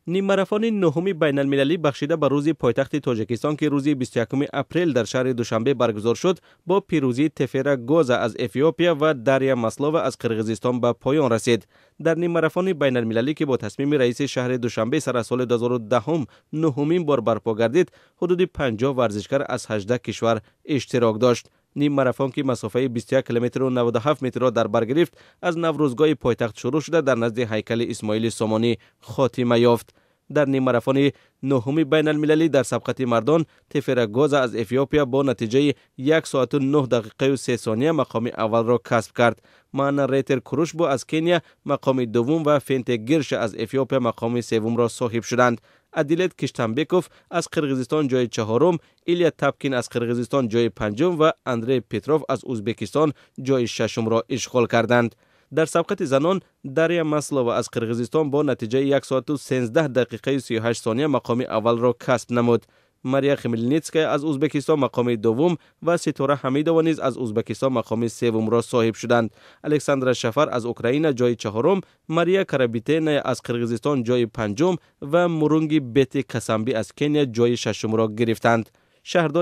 نیم ماراتون نهم بین المللی بخشیده به روز پایتخت تاجیکستان که روز 21 اپریل در شهر دوشنبه برگزار شد با پیروزی تفیرا گوزا از اتیوپیا و داریا مسلووا از قرقیزستان به پایان رسید. در نیم ماراتون بین المللی که با تصمیم رئیس شهر دوشنبه سر سال 2010 نهمین بار برپا گردید، حدود 50 ورزشکار از 18 کشور اشتراک داشت. نیم ماراتون که مسافت 21 کیلومتر و 97 متر را در بر گرفت، از نوروزگاه پایتخت شروع شده در نزد هیکل اسماعیل سامانی خاتمه یافت. در نیم ماراتون نهم بین المللی در سبقت مردان، تفیرا گوزا از اتیوپیا با نتیجه 1 ساعت و 9 دقیقه و 3 ثانیه مقام اول را کسب کرد. مانا ریتر کروشبو از کنیا مقام دوم و فنت گیرش از اتیوپیا مقام سوم را صاحب شدند. ادیلت کشتنبکوف از قرقیزستان جای چهارم، ایلیا تاپکین از قرقیزستان جای پنجم و اندری پتروف از ازبکستان جای ششم را اشغال کردند. در سبقت زنان، داریا مسلووا از قرقیزستان با نتیجه 1 ساعت و 13 دقیقه و 38 ثانیه مقام اول را کسب نمود. ماریا خمیلنیتسکا از ازبکستان مقام دوم و ستوره حمیدووا نیز از ازبکستان مقام سوم را صاحب شدند. الکساندرا شفر از اوکراین جای چهارم، ماریا کرابیتینا از قرقیزستان جای پنجم و مورونگی بیت کسامبی از کنیا جای ششم را گرفتند. شهردار